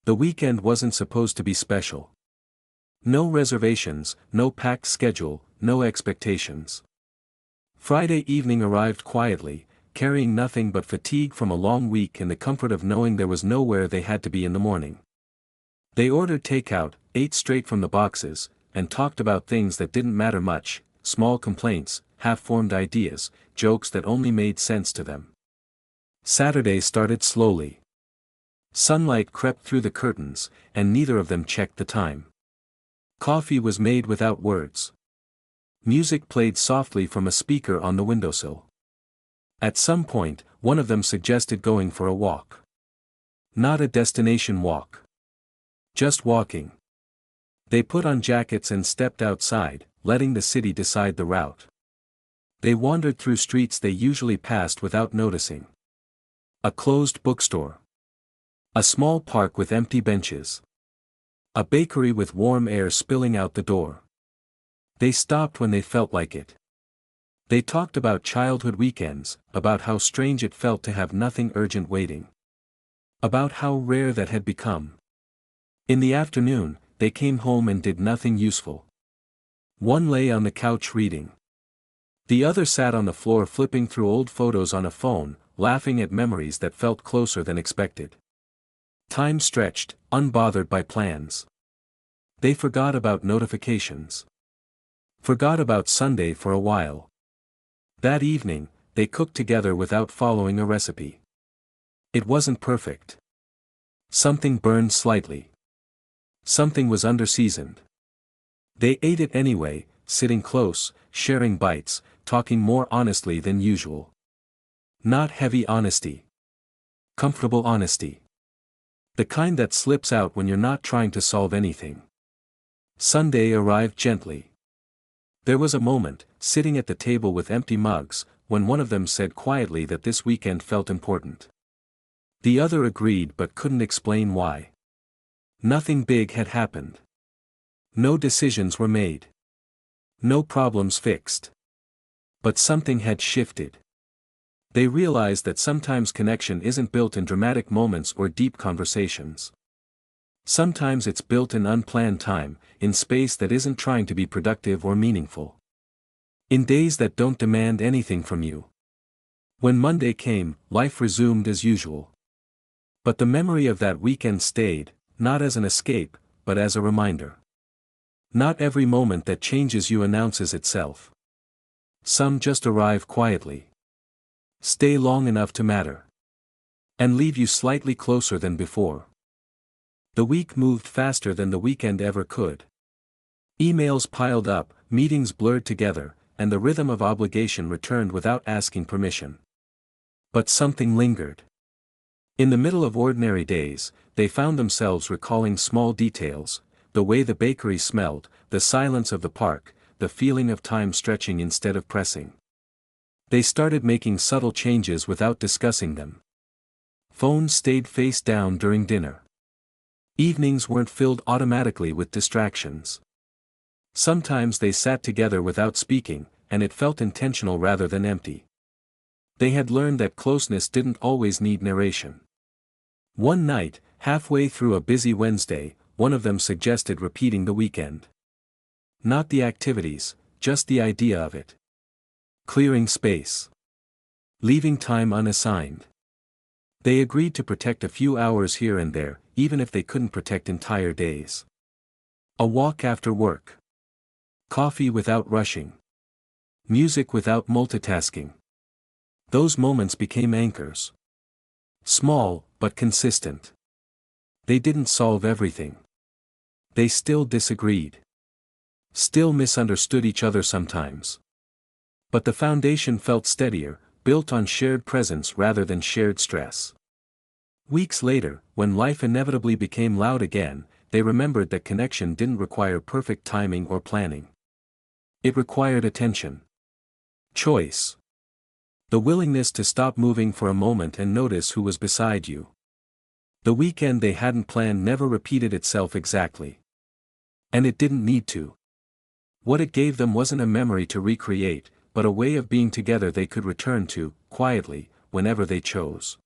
The weekend wasn't supposed to be special. No reservations, no packed schedule, no expectations. Friday evening arrived quietly, carrying nothing but fatigue from a long week and the comfort of knowing there was nowhere they had to be in the morning. They ordered takeout, ate straight from the boxes, and talked about things that didn't matter much, small complaints, half-formed ideas, jokes that only made sense to them. Saturday started slowly. Sunlight crept through the curtains, and neither of them checked the time. Coffee was made without words. Music played softly from a speaker on the windowsill. At some point, one of them suggested going for a walk. Not a destination walk. Just walking. They put on jackets and stepped outside, letting the city decide the route. They wandered through streets they usually passed without noticing. A closed bookstore. A small park with empty benches. A bakery with warm air spilling out the door. They stopped when they felt like it. They talked about childhood weekends, about how strange it felt to have nothing urgent waiting. About how rare that had become. In the afternoon, they came home and did nothing useful. One lay on the couch reading. The other sat on the floor flipping through old photos on a phone, laughing at memories that felt closer than expected. Time stretched, unbothered by plans. They forgot about notifications. Forgot about Sunday for a while. That evening, they cooked together without following a recipe. It wasn't perfect. Something burned slightly. Something was under-seasoned. They ate it anyway, sitting close, sharing bites, talking more honestly than usual. Not heavy honesty. Comfortable honesty. The kind that slips out when you're not trying to solve anything. Sunday arrived gently. There was a moment, sitting at the table with empty mugs, when one of them said quietly that this weekend felt important. The other agreed but couldn't explain why. Nothing big had happened. No decisions were made. No problems fixed. But something had shifted. They realized that sometimes connection isn't built in dramatic moments or deep conversations. Sometimes it's built in unplanned time, in space that isn't trying to be productive or meaningful. In days that don't demand anything from you. When Monday came, life resumed as usual. But the memory of that weekend stayed, not as an escape, but as a reminder. Not every moment that changes you announces itself. Some just arrive quietly. Stay long enough to matter. And leave you slightly closer than before. The week moved faster than the weekend ever could. Emails piled up, meetings blurred together, and the rhythm of obligation returned without asking permission. But something lingered. In the middle of ordinary days, they found themselves recalling small details, the way the bakery smelled, the silence of the park, the feeling of time stretching instead of pressing. They started making subtle changes without discussing them. Phones stayed face down during dinner. Evenings weren't filled automatically with distractions. Sometimes they sat together without speaking, and it felt intentional rather than empty. They had learned that closeness didn't always need narration. One night, halfway through a busy Wednesday, one of them suggested repeating the weekend. Not the activities, just the idea of it. Clearing space. Leaving time unassigned. They agreed to protect a few hours here and there, even if they couldn't protect entire days. A walk after work. Coffee without rushing. Music without multitasking. Those moments became anchors. Small, but consistent. They didn't solve everything. They still disagreed. Still misunderstood each other sometimes. But the foundation felt steadier, built on shared presence rather than shared stress. Weeks later, when life inevitably became loud again, they remembered that connection didn't require perfect timing or planning. It required attention. Choice. The willingness to stop moving for a moment and notice who was beside you. The weekend they hadn't planned never repeated itself exactly. And it didn't need to. What it gave them wasn't a memory to recreate, but a way of being together they could return to, quietly, whenever they chose.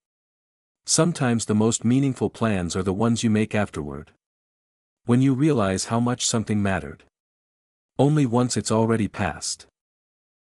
Sometimes the most meaningful plans are the ones you make afterward. When you realize how much something mattered. Only once it's already passed.